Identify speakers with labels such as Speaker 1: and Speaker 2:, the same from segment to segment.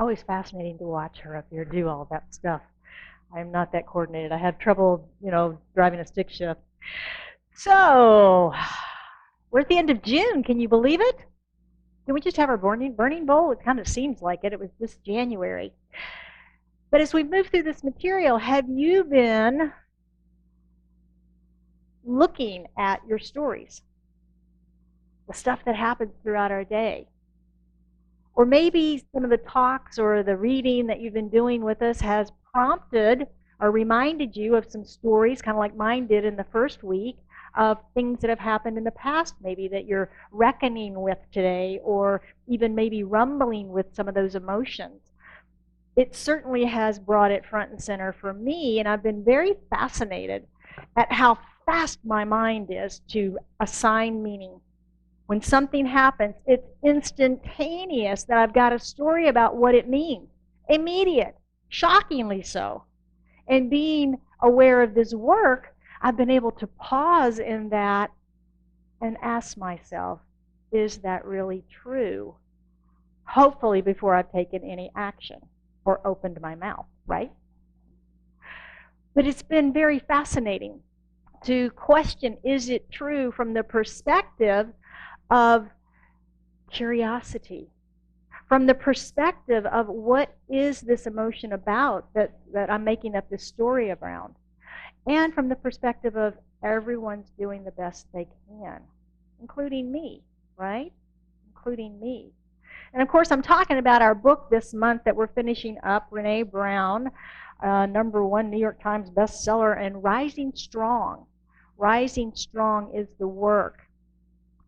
Speaker 1: always fascinating to watch her up here do all that stuff. I'm not that coordinated. I have trouble, driving a stick shift. So, we're at the end of June. Can you believe it? Can we just have our burning bowl? It kind of seems like it. It was this January. But as we move through this material, have you been looking at your stories? The stuff that happens throughout our day? Or maybe some of the talks or the reading that you've been doing with us has prompted or reminded you of some stories, kind of like mine did in the first week, of things that have happened in the past maybe that you're reckoning with today, or even maybe rumbling with some of those emotions. It certainly has brought it front and center for me, and I've been very fascinated at how fast my mind is to assign meaning. When something happens, it's instantaneous that I've got a story about what it means. Immediate, shockingly so. And being aware of this work, I've been able to pause in that and ask myself, is that really true? Hopefully before I've taken any action or opened my mouth, right? But it's been very fascinating to question, is it true from the perspective of curiosity, from the perspective of what is this emotion about that I'm making up this story around, and from the perspective of everyone's doing the best they can, including me, right? Including me. And of course, I'm talking about our book this month that we're finishing up, Brene Brown, #1 New York Times bestseller, and Rising Strong. Rising Strong is the work.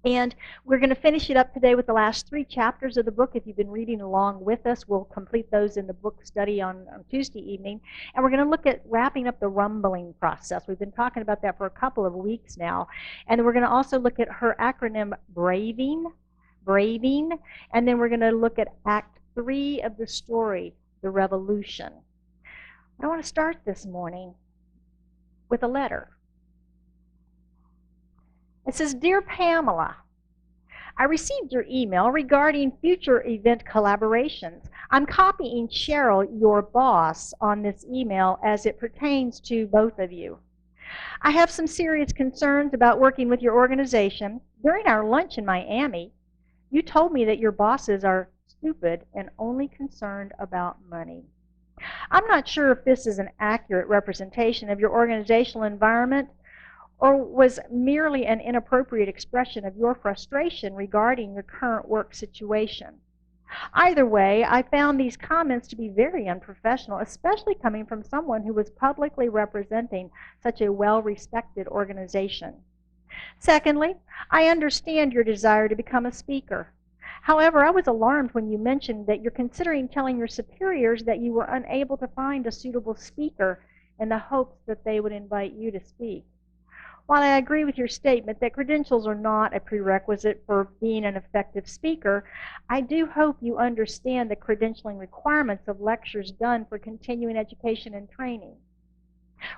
Speaker 1: And we're going to finish it up today with the last 3 chapters of the book. If you've been reading along with us, we'll complete those in the book study on Tuesday evening. And we're going to look at wrapping up the rumbling process. We've been talking about that for a couple of weeks now. And we're going to also look at her acronym braving. And then we're going to look at Act 3 of the story, the revolution. I want to start this morning with a letter. It says, Dear Pamela, I received your email regarding future event collaborations. I'm copying Cheryl, your boss, on this email as it pertains to both of you. I have some serious concerns about working with your organization. During our lunch in Miami, you told me that your bosses are stupid and only concerned about money. I'm not sure if this is an accurate representation of your organizational environment, or was merely an inappropriate expression of your frustration regarding your current work situation. Either way, I found these comments to be very unprofessional, especially coming from someone who was publicly representing such a well-respected organization. Secondly, I understand your desire to become a speaker. However, I was alarmed when you mentioned that you're considering telling your superiors that you were unable to find a suitable speaker in the hopes that they would invite you to speak. While I agree with your statement that credentials are not a prerequisite for being an effective speaker, I do hope you understand the credentialing requirements of lectures done for continuing education and training.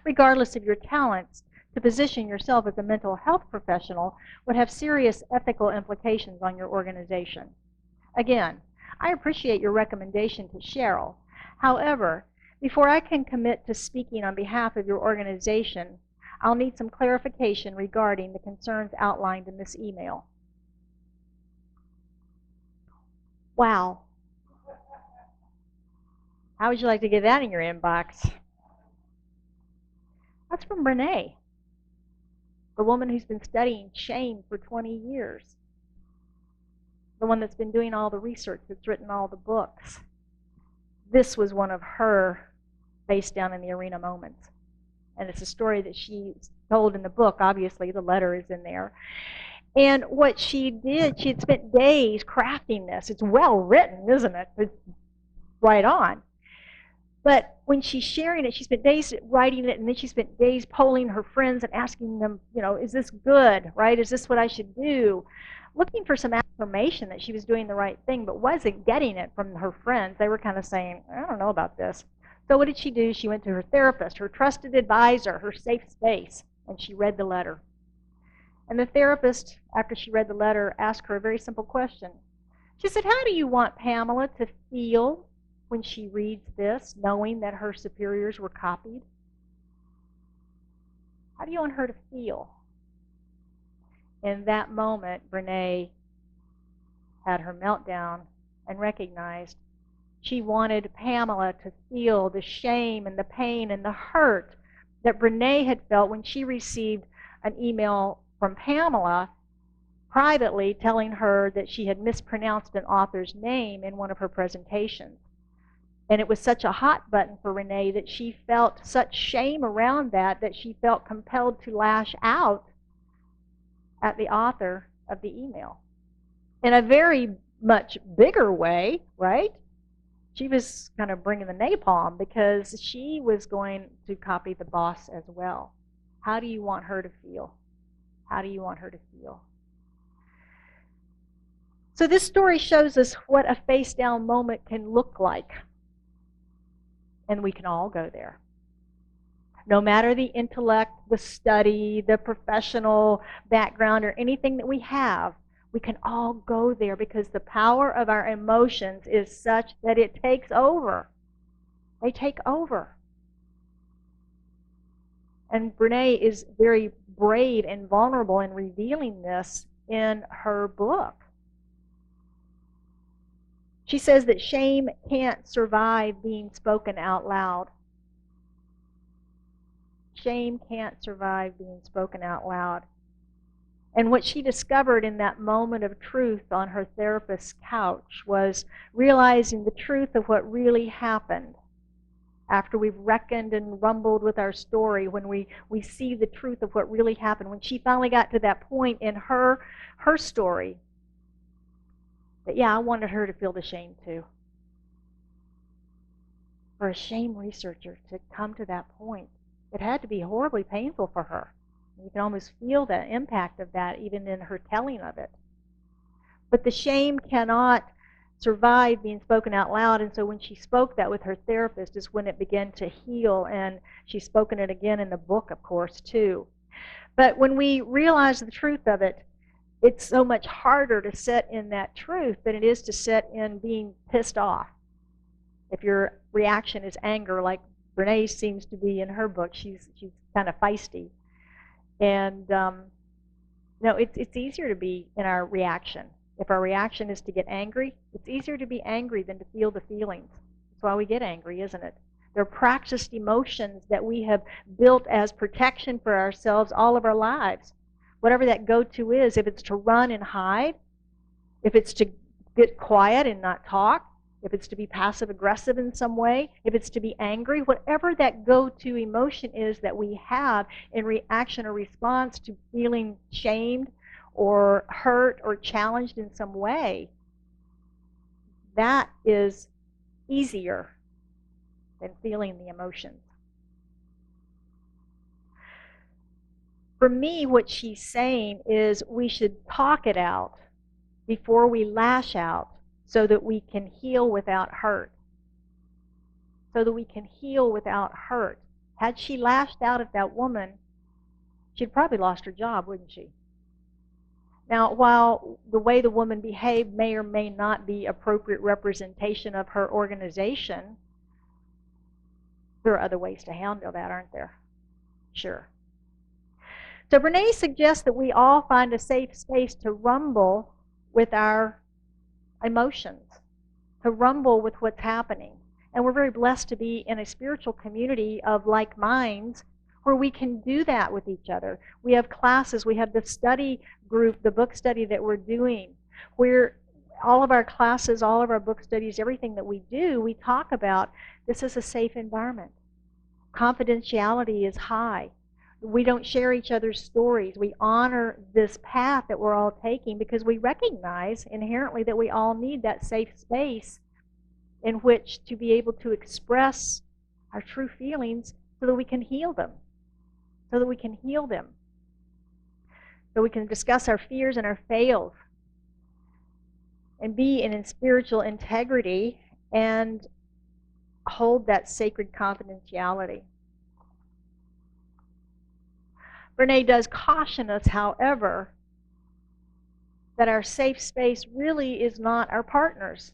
Speaker 1: Regardless of your talents, to position yourself as a mental health professional would have serious ethical implications on your organization. Again, I appreciate your recommendation to Cheryl. However, before I can commit to speaking on behalf of your organization, I'll need some clarification regarding the concerns outlined in this email. Wow. How would you like to get that in your inbox? That's from Brene, the woman who's been studying shame for 20 years, the one that's been doing all the research, that's written all the books. This was one of her face down in the arena moments. And it's a story that she told in the book. Obviously, the letter is in there. And what she did, she had spent days crafting this. It's well written, isn't it? It's right on. But when she's sharing it, she spent days writing it, and then she spent days polling her friends and asking them, is this good, right? Is this what I should do? Looking for some affirmation that she was doing the right thing, but wasn't getting it from her friends. They were kind of saying, I don't know about this. So what did she do? She went to her therapist, her trusted advisor, her safe space, and she read the letter. And the therapist, after she read the letter, asked her a very simple question. She said, how do you want Pamela to feel when she reads this, knowing that her superiors were copied? How do you want her to feel? In that moment, Brene had her meltdown and recognized she wanted Pamela to feel the shame and the pain and the hurt that Brene had felt when she received an email from Pamela privately telling her that she had mispronounced an author's name in one of her presentations. And it was such a hot button for Renee that she felt such shame around that she felt compelled to lash out at the author of the email. In a very much bigger way, right? She was kind of bringing the napalm because she was going to copy the boss as well. How do you want her to feel? How do you want her to feel? So this story shows us what a face-down moment can look like. And we can all go there. No matter the intellect, the study, the professional background, or anything that we have, we can all go there because the power of our emotions is such that it takes over. They take over. And Brene is very brave and vulnerable in revealing this in her book. She says that shame can't survive being spoken out loud. Shame can't survive being spoken out loud. And what she discovered in that moment of truth on her therapist's couch was realizing the truth of what really happened. After we've reckoned and rumbled with our story, when we see the truth of what really happened, when she finally got to that point in her story, that yeah, I wanted her to feel the shame too. For a shame researcher to come to that point, it had to be horribly painful for her. You can almost feel the impact of that even in her telling of it. But the shame cannot survive being spoken out loud, and so when she spoke that with her therapist is when it began to heal, and she's spoken it again in the book, of course, too. But when we realize the truth of it, it's so much harder to sit in that truth than it is to sit in being pissed off. If your reaction is anger, like Brene seems to be in her book, she's kind of feisty. And no, it's easier to be in our reaction. If our reaction is to get angry, it's easier to be angry than to feel the feelings. That's why we get angry, isn't it? They're practiced emotions that we have built as protection for ourselves all of our lives. Whatever that go-to is, if it's to run and hide, if it's to get quiet and not talk, if it's to be passive-aggressive in some way, if it's to be angry, whatever that go-to emotion is that we have in reaction or response to feeling shamed or hurt or challenged in some way, that is easier than feeling the emotions. For me, what she's saying is we should talk it out before we lash out so that we can heal without hurt. So that we can heal without hurt. Had she lashed out at that woman, she'd probably lost her job, wouldn't she? Now, while the way the woman behaved may or may not be appropriate representation of her organization, there are other ways to handle that, aren't there? Sure. So Brene suggests that we all find a safe space to rumble with our emotions, to rumble with what's happening. And we're very blessed to be in a spiritual community of like minds where we can do that with each other. We have classes, we have the study group, the book study that we're doing, where all of our classes, all of our book studies, everything that we do, we talk about this is a safe environment. Confidentiality is high. We don't share each other's stories. We honor this path that we're all taking because we recognize inherently that we all need that safe space in which to be able to express our true feelings so that we can heal them. So that we can heal them. So we can discuss our fears and our fails and be in spiritual integrity and hold that sacred confidentiality. Brene does caution us, however, that our safe space really is not our partners.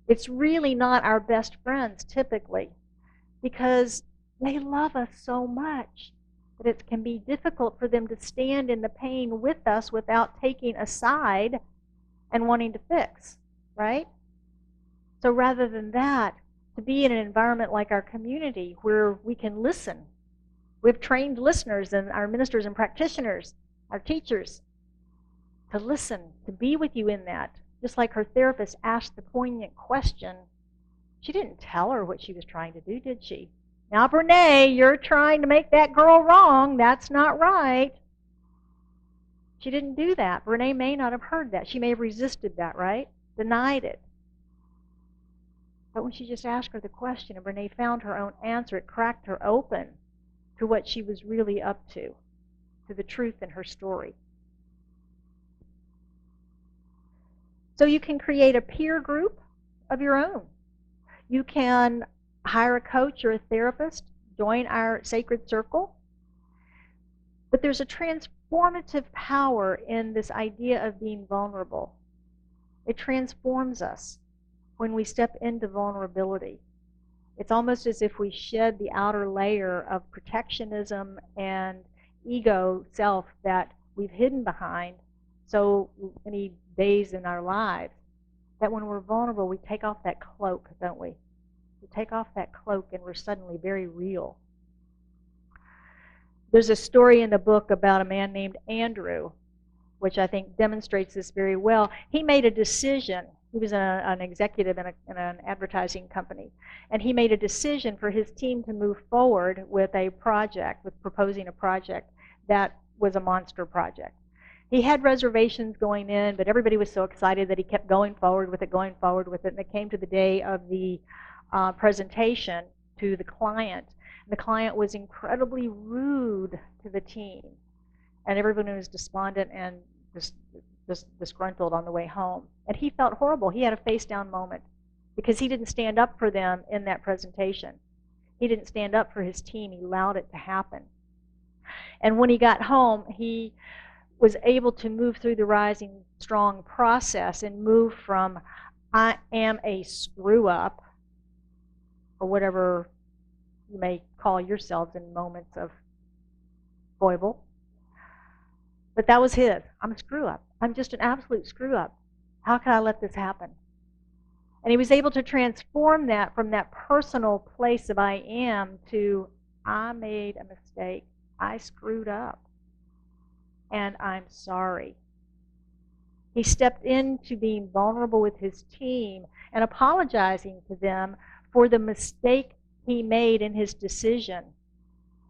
Speaker 1: It's really not our best friends typically, because they love us so much that it can be difficult for them to stand in the pain with us without taking a side and wanting to fix, right? So rather than that, to be in an environment like our community where we can listen. We have trained listeners and our ministers and practitioners, our teachers, to listen, to be with you in that. Just like her therapist asked the poignant question, she didn't tell her what she was trying to do, did she? Now, Brene, you're trying to make that girl wrong. That's not right. She didn't do that. Brene may not have heard that. She may have resisted that, right? Denied it. But when she just asked her the question and Brene found her own answer, it cracked her open to what she was really up to the truth in her story. So you can create a peer group of your own. You can hire a coach or a therapist, join our sacred circle. But there's a transformative power in this idea of being vulnerable. It transforms us when we step into vulnerability. It's almost as if we shed the outer layer of protectionism and ego self that we've hidden behind so many days in our lives, that when we're vulnerable, we take off that cloak, don't we? We take off that cloak and we're suddenly very real. There's a story in the book about a man named Andrew, which I think demonstrates this very well. He made a decision. He was an executive in an advertising company, and he made a decision for his team to move forward with a project, with proposing a project that was a monster project. He had reservations going in, but everybody was so excited that he kept going forward with it, and it came to the day of the presentation to the client. And the client was incredibly rude to the team, and everyone was despondent and just disgruntled on the way home. And he felt horrible. He had a face-down moment because he didn't stand up for them in that presentation. He didn't stand up for his team. He allowed it to happen. And when he got home, he was able to move through the Rising Strong process and move from I am a screw-up, or whatever you may call yourselves in moments of foible. But that was his. I'm a screw-up. I'm just an absolute screw-up. How can I let this happen? And he was able to transform that from that personal place of I am to I made a mistake. I screwed up. And I'm sorry. He stepped into being vulnerable with his team and apologizing to them for the mistake he made in his decision,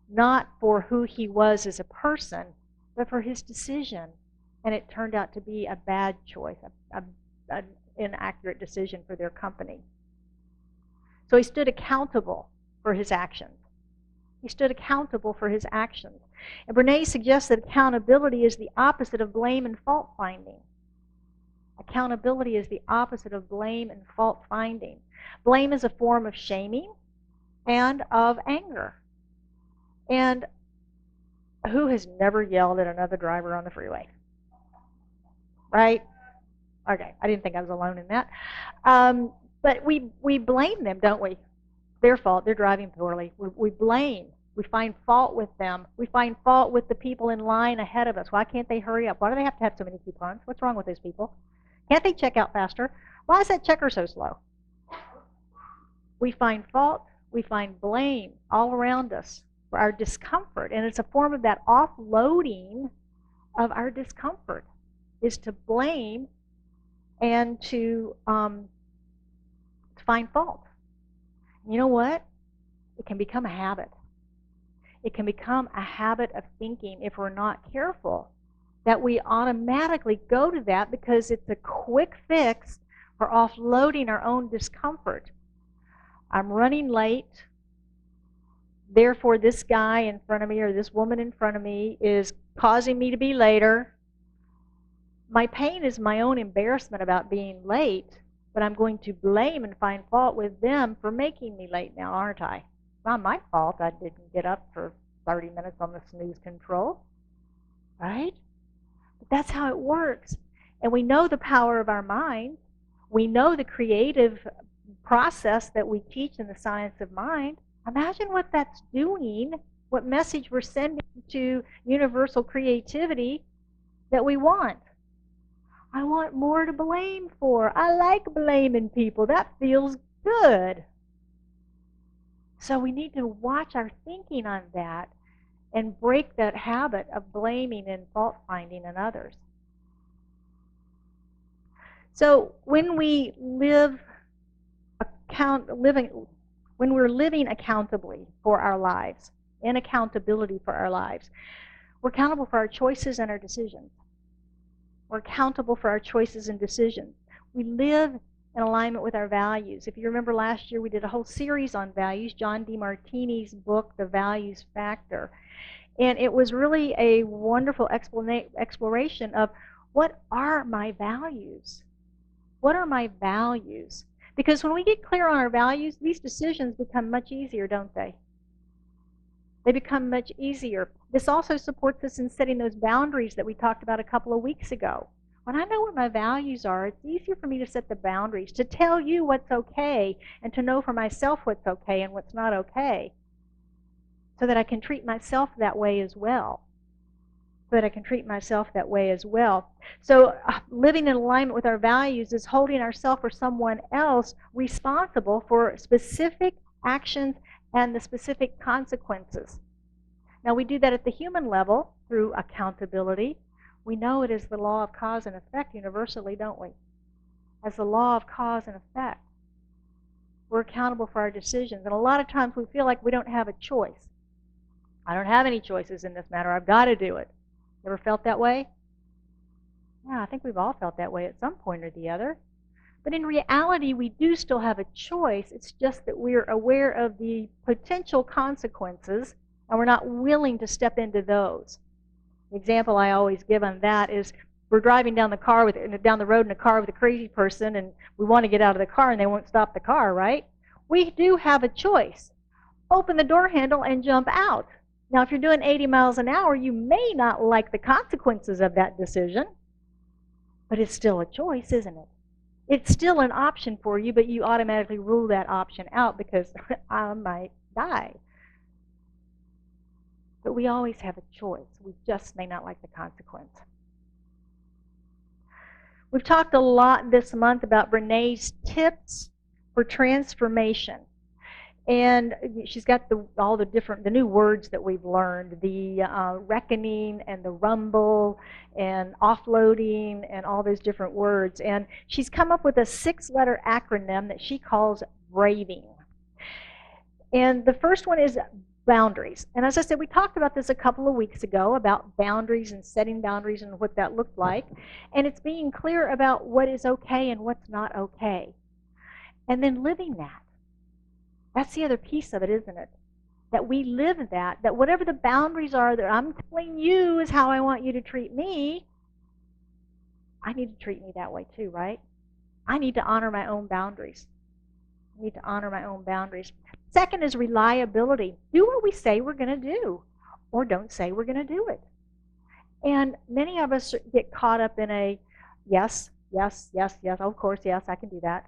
Speaker 1: not for who he was as a person, but for his decision. And it turned out to be a bad choice, an inaccurate decision for their company. So he stood accountable for his actions. He stood accountable for his actions. And Brene suggests that accountability is the opposite of blame and fault finding. Accountability is the opposite of blame and fault finding. Blame is a form of shaming and of anger. And who has never yelled at another driver on the freeway? Right? Okay, I didn't think I was alone in that. But we blame them, don't we? Their fault, they're driving poorly. We blame. We find fault with them. We find fault with the people in line ahead of us. Why can't they hurry up? Why do they have to have so many coupons? What's wrong with those people? Can't they check out faster? Why is that checker so slow? We find fault. We find blame all around us for our discomfort. And it's a form of that offloading of our discomfort, is to blame and to find fault. You know what? It can become a habit. It can become a habit of thinking, if we're not careful, that we automatically go to that because it's a quick fix for offloading our own discomfort. I'm running late, therefore this guy in front of me or this woman in front of me is causing me to be later. My pain is my own embarrassment about being late, but I'm going to blame and find fault with them for making me late now, aren't I? It's not my fault I didn't get up for 30 minutes on the snooze control, right? But that's how it works. And we know the power of our mind. We know the creative process that we teach in the science of mind. Imagine what that's doing, what message we're sending to universal creativity that we want. I want more to blame for. I like blaming people. That feels good. So we need to watch our thinking on that and break that habit of blaming and fault finding in others. So when we when we're living accountably for our lives, in accountability for our lives, we're accountable for our choices and our decisions. We're accountable for our choices and decisions. We live in alignment with our values. If you remember last year, we did a whole series on values, John DeMartini's book, The Values Factor. And it was really a wonderful exploration of what are my values? What are my values? Because when we get clear on our values, these decisions become much easier, don't they? They become much easier. This also supports us in setting those boundaries that we talked about a couple of weeks ago. When I know what my values are, it's easier for me to set the boundaries, to tell you what's okay, and to know for myself what's okay and what's not okay, so that I can treat myself that way as well. So living in alignment with our values is holding ourselves or someone else responsible for specific actions and the specific consequences. Now we do that at the human level through accountability. We know it is the law of cause and effect universally, don't we? As the law of cause and effect. We're accountable for our decisions. And a lot of times we feel like we don't have a choice. I don't have any choices in this matter. I've got to do it. Ever felt that way? Yeah, I think we've all felt that way at some point or the other. But in reality, we do still have a choice. It's just that we're aware of the potential consequences, and we're not willing to step into those. The example I always give on that is we're driving down the road in a car with a crazy person, and we want to get out of the car, and they won't stop the car, right? We do have a choice. Open the door handle and jump out. Now, if you're doing 80 miles an hour, you may not like the consequences of that decision, but it's still a choice, isn't it? It's still an option for you, but you automatically rule that option out because I might die. But we always have a choice. We just may not like the consequence. We've talked a lot this month about Brené's tips for transformation. And she's got all the new words that we've learned, the reckoning and the rumble and offloading and all those different words. And she's come up with a 6-letter acronym that she calls BRAVing. And the first one is boundaries. And as I said, we talked about this a couple of weeks ago about boundaries and setting boundaries and what that looked like. And it's being clear about what is okay and what's not okay. And then living that. That's the other piece of it, isn't it? That we live that whatever the boundaries are that I'm telling you is how I want you to treat me, I need to treat me that way too, right? I need to honor my own boundaries. Second is reliability. Do what we say we're going to do, or don't say we're going to do it. And many of us get caught up in a yes, of course, yes, I can do that,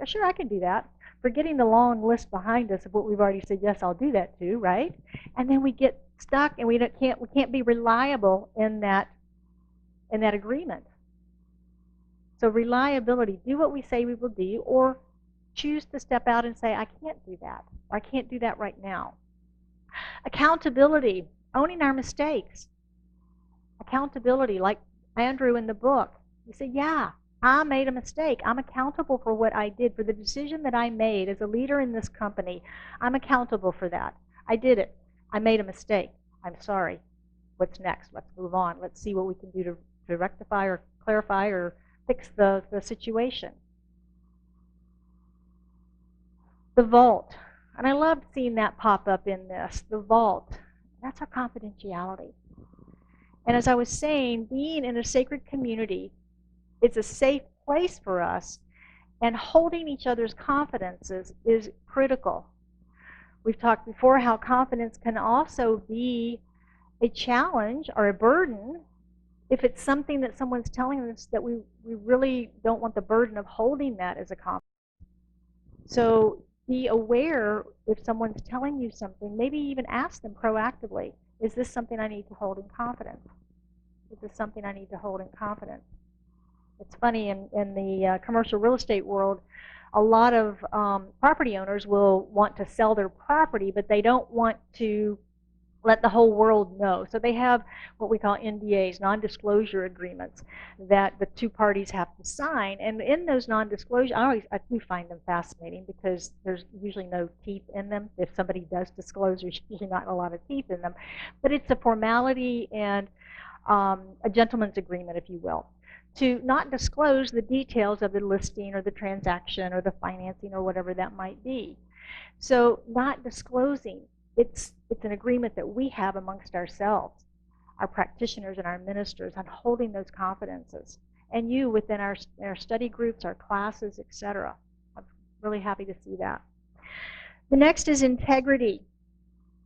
Speaker 1: sure, I can do that. Forgetting the long list behind us of what we've already said, yes, I'll do that too, right? And then we get stuck and we can't be reliable in that agreement. So reliability, do what we say we will do, or choose to step out and say, I can't do that, or I can't do that right now. Accountability, owning our mistakes. Accountability, like Andrew in the book. You say, yeah, I made a mistake. I'm accountable for what I did, for the decision that I made as a leader in this company. I'm accountable for that. I did it. I made a mistake. I'm sorry. What's next? Let's move on. Let's see what we can do to rectify or clarify or fix the situation. The vault. And I loved seeing that pop up in this. The vault. That's our confidentiality. And as I was saying, being in a sacred community, it's a safe place for us, and holding each other's confidences is critical. We've talked before how confidence can also be a challenge or a burden if it's something that someone's telling us that we really don't want the burden of holding that as a confidence. So be aware if someone's telling you something, maybe even ask them proactively, is this something I need to hold in confidence? Is this something I need to hold in confidence? It's funny, in the commercial real estate world, a lot of property owners will want to sell their property, but they don't want to let the whole world know. So they have what we call NDAs, non-disclosure agreements, that the two parties have to sign. And in those non-disclosure, I do find them fascinating because there's usually no teeth in them. If somebody does disclose, there's usually not a lot of teeth in them. But it's a formality and a gentleman's agreement, if you will, to not disclose the details of the listing or the transaction or the financing or whatever that might be. So not disclosing, it's an agreement that we have amongst ourselves, our practitioners and our ministers, on holding those confidences. And you within our study groups, our classes, etc. I'm really happy to see that. The next is integrity.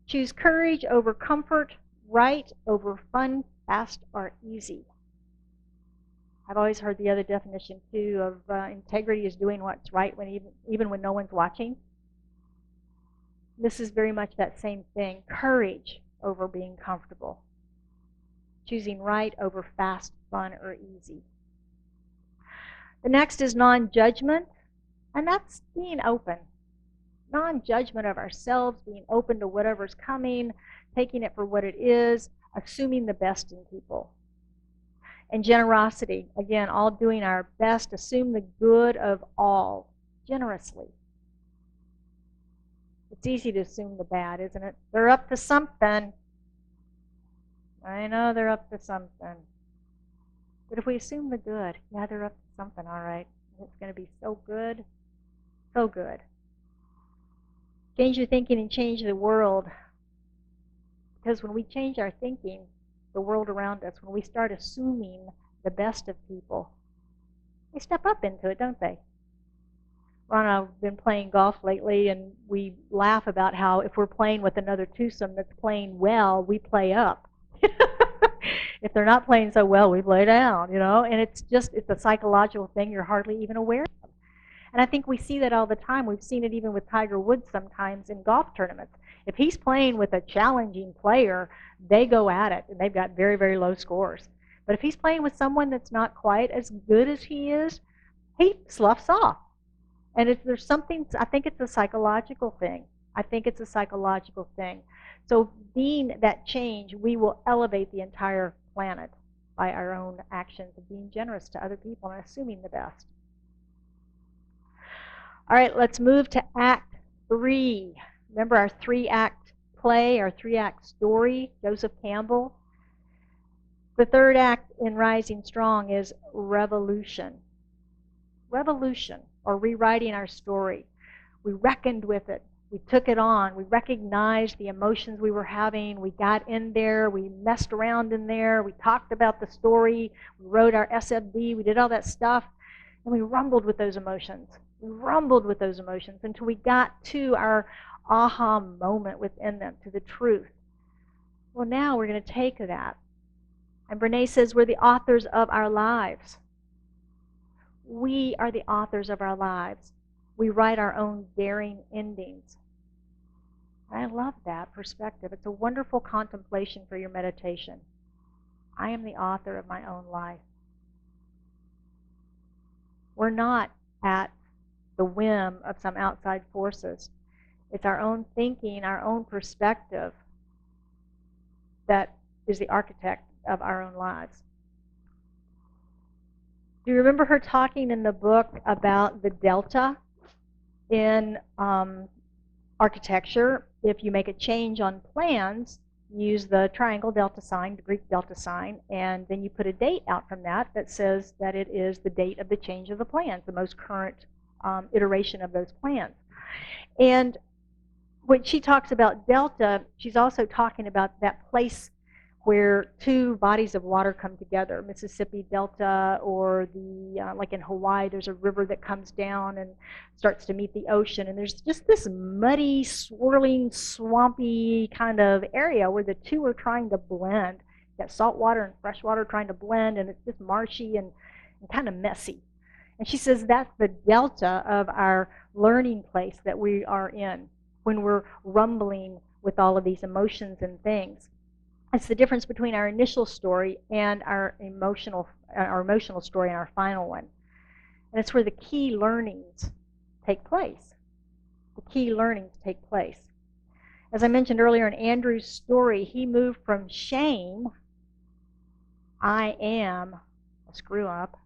Speaker 1: Choose courage over comfort, right over fun, fast, or easy. I've always heard the other definition, too, of integrity is doing what's right even when no one's watching. This is very much that same thing. Courage over being comfortable. Choosing right over fast, fun, or easy. The next is non-judgment, and that's being open. Non-judgment of ourselves, being open to whatever's coming, taking it for what it is, assuming the best in people. And generosity, again, all doing our best, assume the good of all generously. It's easy to assume the bad, isn't it? They're up to something. I know they're up to something. But if we assume the good, yeah, they're up to something, all right. It's going to be so good, so good. Change your thinking and change the world. Because when we change our thinking, the world around us, when we start assuming the best of people, they step up into it, don't they? Ron and I have been playing golf lately, and we laugh about how if we're playing with another twosome that's playing well, we play up. If they're not playing so well, we play down, you know? And it's a psychological thing you're hardly even aware of. And I think we see that all the time. We've seen it even with Tiger Woods sometimes in golf tournaments. If he's playing with a challenging player, they go at it, and they've got very, very low scores. But if he's playing with someone that's not quite as good as he is, he sloughs off. And there's something, I think it's a psychological thing. I think it's a psychological thing. So being that change, we will elevate the entire planet by our own actions of being generous to other people and assuming the best. All right, let's move to Act 3. Remember our 3-act play, our 3-act story, Joseph Campbell? The third act in Rising Strong is revolution. Revolution, or rewriting our story. We reckoned with it. We took it on. We recognized the emotions we were having. We got in there. We messed around in there. We talked about the story. We wrote our SFD. We did all that stuff. And we rumbled with those emotions. We rumbled with those emotions until we got to our aha moment within them, to the truth. Well, now we're going to take that. And Brene says we're the authors of our lives. We are the authors of our lives. We write our own daring endings. I love that perspective. It's a wonderful contemplation for your meditation. I am the author of my own life. We're not at the whim of some outside forces. It's our own thinking, our own perspective that is the architect of our own lives. Do you remember her talking in the book about the delta in architecture? If you make a change on plans, you use the triangle delta sign, the Greek delta sign, and then you put a date out from that that says that it is the date of the change of the plans, the most current iteration of those plans. And when she talks about delta, she's also talking about that place where two bodies of water come together, Mississippi Delta, or like in Hawaii, there's a river that comes down and starts to meet the ocean, and there's just this muddy, swirling, swampy kind of area where the two are trying to blend. Got salt water and fresh water trying to blend, and it's just marshy and kind of messy. And she says that's the delta of our learning place that we are in when we're rumbling with all of these emotions and things. It's the difference between our initial story and our emotional story and our final one. And it's where the key learnings take place. The key learnings take place. As I mentioned earlier in Andrew's story, he moved from shame, I am a screw up,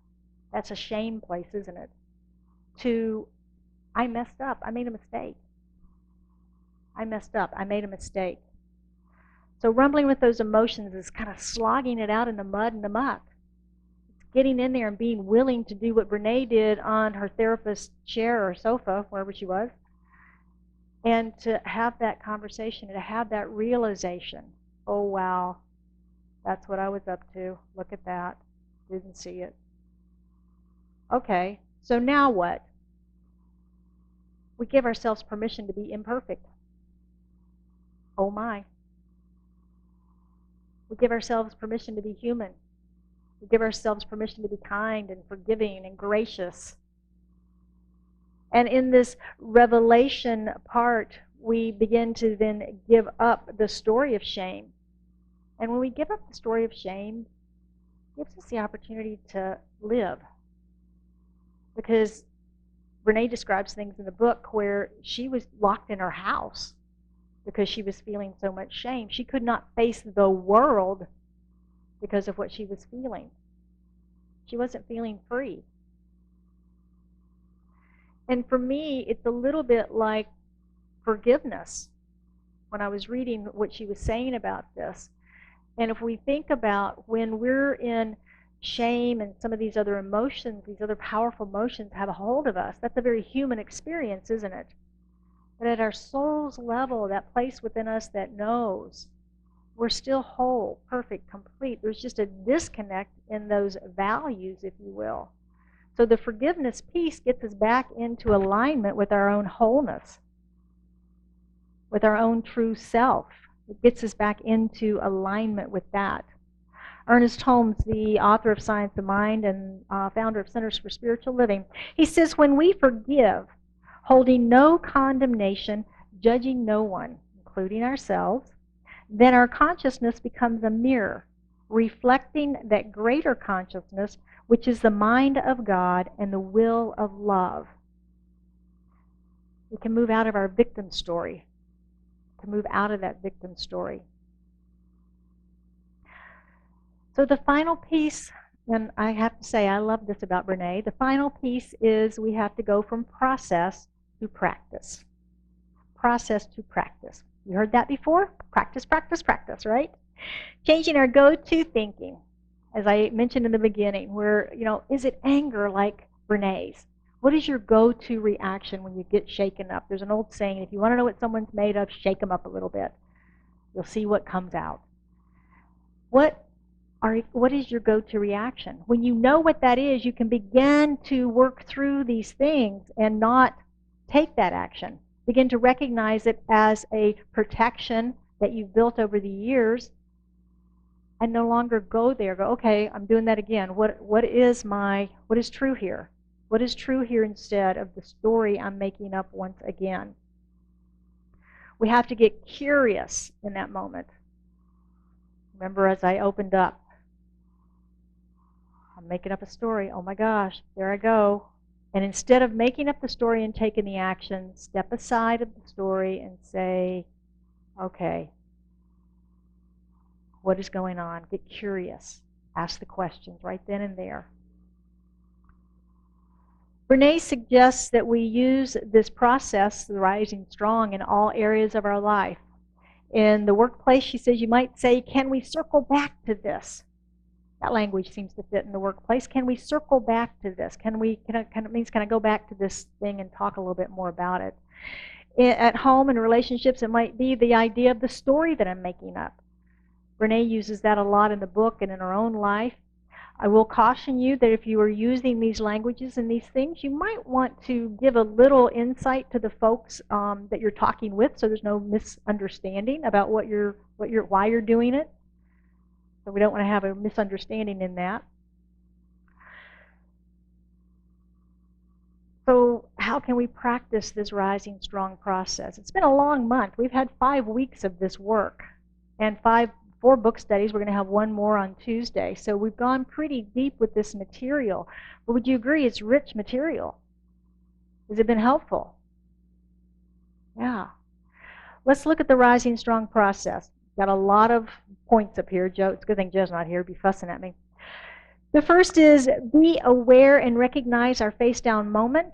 Speaker 1: that's a shame place, isn't it, to I messed up, I made a mistake. I messed up, I made a mistake. So rumbling with those emotions is kind of slogging it out in the mud and the muck. It's getting in there and being willing to do what Brene did on her therapist's chair or sofa, wherever she was, and to have that conversation, to have that realization. Oh, wow, that's what I was up to. Look at that. Didn't see it. Okay, so now what? We give ourselves permission to be imperfect. Oh, my. We give ourselves permission to be human. We give ourselves permission to be kind and forgiving and gracious. And in this revelation part, we begin to then give up the story of shame. And when we give up the story of shame, it gives us the opportunity to live. Because Brene describes things in the book where she was locked in her house because she was feeling so much shame. She could not face the world because of what she was feeling. She wasn't feeling free. And for me, it's a little bit like forgiveness when I was reading what she was saying about this. And if we think about when we're in shame and some of these other emotions, these other powerful emotions have a hold of us, that's a very human experience, isn't it? But at our soul's level, that place within us that knows, we're still whole, perfect, complete. There's just a disconnect in those values, if you will. So the forgiveness piece gets us back into alignment with our own wholeness, with our own true self. It gets us back into alignment with that. Ernest Holmes, the author of Science of Mind and founder of Centers for Spiritual Living, he says, when we forgive, holding no condemnation, judging no one, including ourselves, then our consciousness becomes a mirror, reflecting that greater consciousness, which is the mind of God and the will of love. We can move out of our victim story, to move out of that victim story. So the final piece, and I have to say I love this about Brene, the final piece is we have to go from process to practice. Process to practice. You heard that before? Practice, practice, practice, right? Changing our go-to thinking, as I mentioned in the beginning, where, is it anger like Brene's? What is your go-to reaction when you get shaken up? There's an old saying, if you want to know what someone's made of, shake them up a little bit. You'll see what comes out. What is your go-to reaction? When you know what that is, you can begin to work through these things and not take that action. Begin to recognize it as a protection that you've built over the years and no longer go there. Go, okay, I'm doing that again. What is true here? What is true here instead of the story I'm making up once again? We have to get curious in that moment. Remember, as I opened up, I'm making up a story. Oh my gosh, there I go. And instead of making up the story and taking the action, step aside of the story and say, okay, what is going on? Get curious. Ask the questions right then and there. Brene suggests that we use this process, the rising strong, in all areas of our life. In the workplace, she says, you might say, can we circle back to this? That language seems to fit in the workplace. Can we circle back to this? Can I go back to this thing and talk a little bit more about it? At home and relationships, it might be the idea of the story that I'm making up. Brene uses that a lot in the book and in her own life. I will caution you that if you are using these languages and these things, you might want to give a little insight to the folks that you're talking with, so there's no misunderstanding about why you're doing it. So we don't want to have a misunderstanding in that. So how can we practice this rising strong process? It's been a long month. We've had 5 weeks of this work and 4 book studies. We're going to have one more on Tuesday. So we've gone pretty deep with this material. But would you agree it's rich material? Has it been helpful? Yeah. Let's look at the rising strong process. Got a lot of points up here. Joe, it's a good thing Joe's not here. He'd be fussing at me. The first is be aware and recognize our face down moment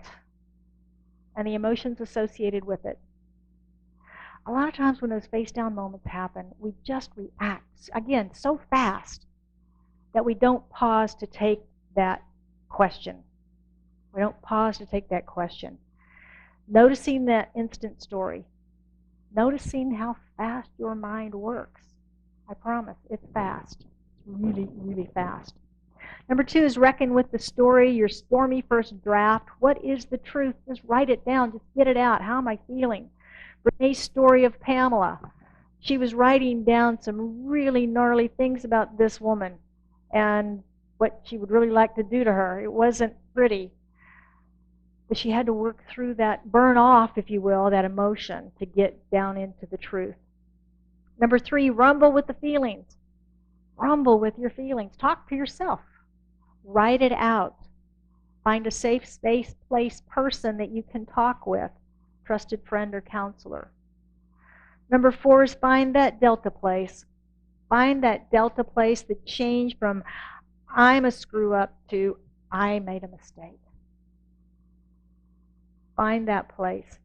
Speaker 1: and the emotions associated with it. A lot of times when those face down moments happen, we just react, again, so fast that we don't pause to take that question. We don't pause to take that question. Noticing that instant story. Noticing how fast your mind works. I promise, it's fast. It's really, really fast. Number 2 is reckon with the story, your stormy first draft. What is the truth? Just write it down. Just get it out. How am I feeling? Renee's story of Pamela. She was writing down some really gnarly things about this woman and what she would really like to do to her. It wasn't pretty. But she had to work through that, burn off, if you will, that emotion to get down into the truth. Number 3, rumble with the feelings. Rumble with your feelings. Talk to yourself. Write it out. Find a safe space, place, person that you can talk with, trusted friend or counselor. Number 4 is find that delta place. Find that delta place, the change from I'm a screw up to I made a mistake. Find that place.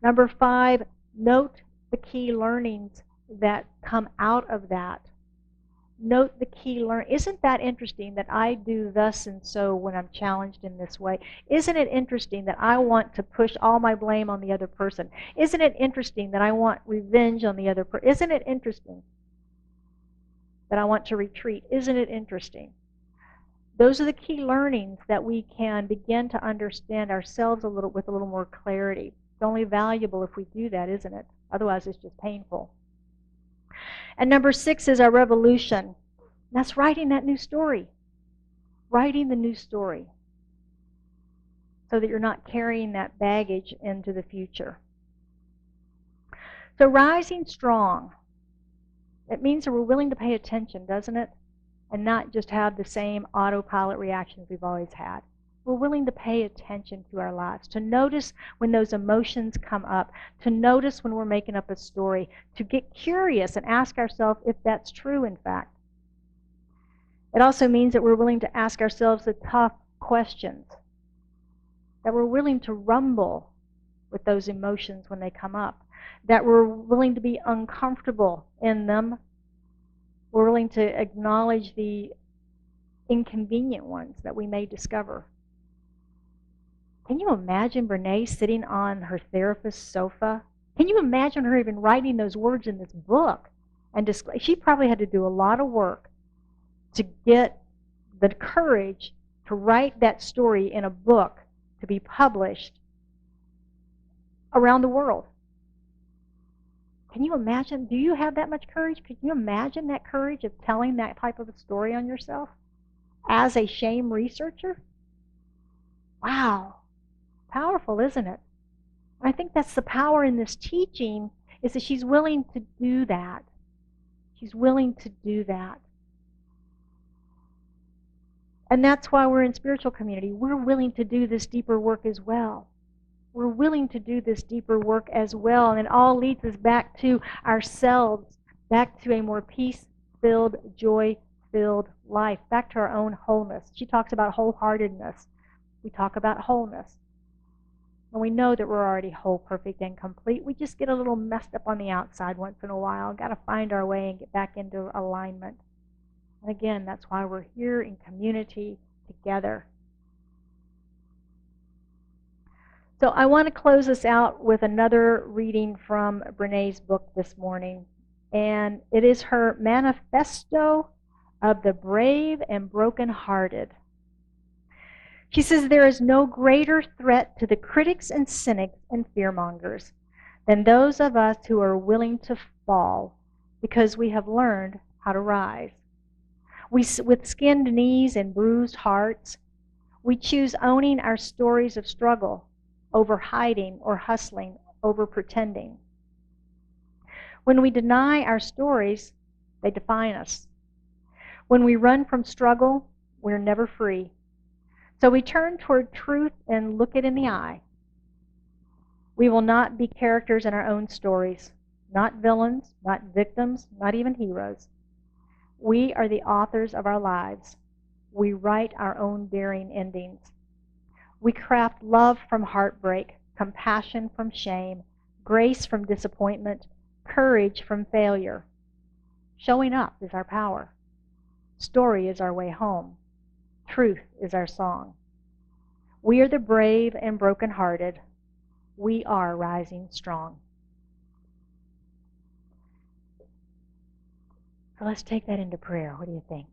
Speaker 1: Number 5, note the key learnings that come out of that. Note the key learn. Isn't that interesting that I do thus and so when I'm challenged in this way? Isn't it interesting that I want to push all my blame on the other person? Isn't it interesting that I want revenge on the other person? Isn't it interesting that I want to retreat? Isn't it interesting? Those are the key learnings that we can begin to understand ourselves with a little more clarity. It's only valuable if we do that, isn't it? Otherwise, it's just painful. And number 6 is our revolution. That's writing that new story. Writing the new story so that you're not carrying that baggage into the future. So rising strong, it means that we're willing to pay attention, doesn't it? And not just have the same autopilot reactions we've always had. We're willing to pay attention to our lives, to notice when those emotions come up, to notice when we're making up a story, to get curious and ask ourselves if that's true, in fact. It also means that we're willing to ask ourselves the tough questions, that we're willing to rumble with those emotions when they come up, that we're willing to be uncomfortable in them. We're willing to acknowledge the inconvenient ones that we may discover. Can you imagine Brene sitting on her therapist's sofa? Can you imagine her even writing those words in this book? And she probably had to do a lot of work to get the courage to write that story in a book to be published around the world. Can you imagine? Do you have that much courage? Could you imagine that courage of telling that type of a story on yourself as a shame researcher? Wow. Powerful, isn't it? I think that's the power in this teaching, is that she's willing to do that. She's willing to do that. And that's why we're in spiritual community. We're willing to do this deeper work as well. We're willing to do this deeper work as well. And it all leads us back to ourselves, back to a more peace-filled, joy-filled life, back to our own wholeness. She talks about wholeheartedness. We talk about wholeness. And we know that we're already whole, perfect, and complete. We just get a little messed up on the outside once in a while. Got to find our way and get back into alignment. And again, that's why we're here in community together. So I want to close us out with another reading from Brene's book this morning. And it is her Manifesto of the Brave and Brokenhearted. She says, there is no greater threat to the critics and cynics and fearmongers than those of us who are willing to fall because we have learned how to rise. With skinned knees and bruised hearts, we choose owning our stories of struggle over hiding or hustling over pretending. When we deny our stories, they define us. When we run from struggle, we're never free. So we turn toward truth and look it in the eye. We will not be characters in our own stories, not villains, not victims, not even heroes. We are the authors of our lives. We write our own daring endings. We craft love from heartbreak, compassion from shame, grace from disappointment, courage from failure. Showing up is our power. Story is our way home. Truth is our song. We are the brave and brokenhearted. We are rising strong. So let's take that into prayer. What do you think?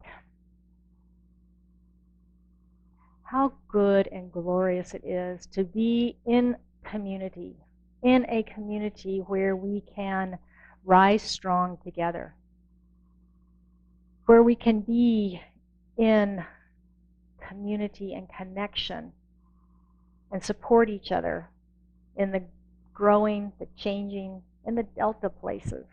Speaker 1: How good and glorious it is to be in community, in a community where we can rise strong together, where we can be in community and connection and support each other in the growing, the changing, in the delta places.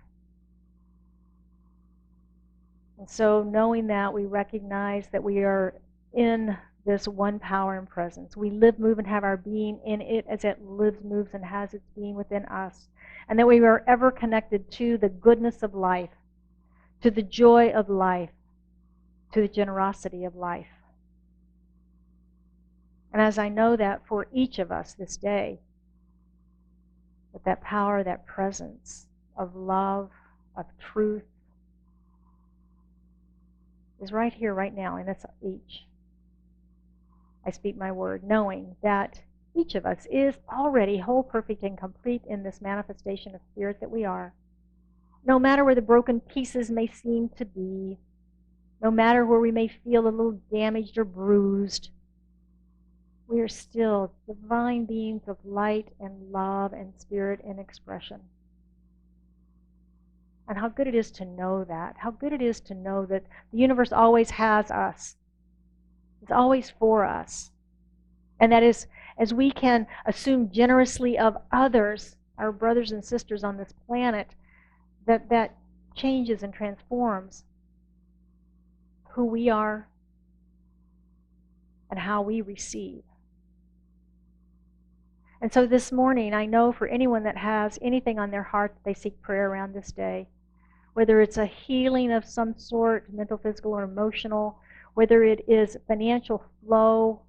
Speaker 1: And so knowing that, we recognize that we are in this one power and presence. We live, move, and have our being in it as it lives, moves, and has its being within us. And that we are ever connected to the goodness of life, to the joy of life, to the generosity of life. And as I know that for each of us this day, that power, that presence of love, of truth, is right here, right now, and it's each. I speak my word, knowing that each of us is already whole, perfect, and complete in this manifestation of spirit that we are. No matter where the broken pieces may seem to be, no matter where we may feel a little damaged or bruised, we are still divine beings of light and love and spirit and expression. And how good it is to know that. How good it is to know that the universe always has us. It's always for us. And that is, as we can assume generously of others, our brothers and sisters on this planet, that changes and transforms who we are and how we receive. And so this morning, I know for anyone that has anything on their heart that they seek prayer around this day, whether it's a healing of some sort, mental, physical, or emotional, whether it is financial flow,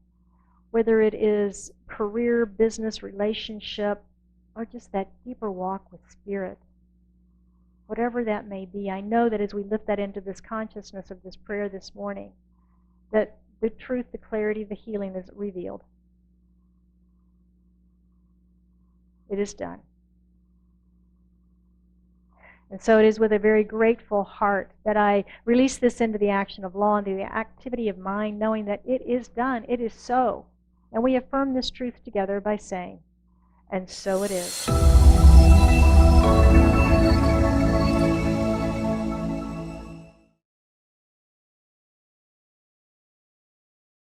Speaker 1: whether it is career, business, relationship, or just that deeper walk with spirit, whatever that may be, I know that as we lift that into this consciousness of this prayer this morning, that the truth, the clarity, the healing is revealed. It is done. And so it is with a very grateful heart that I release this into the action of law, into the activity of mind, knowing that it is done, it is so. And we affirm this truth together by saying, and so it is.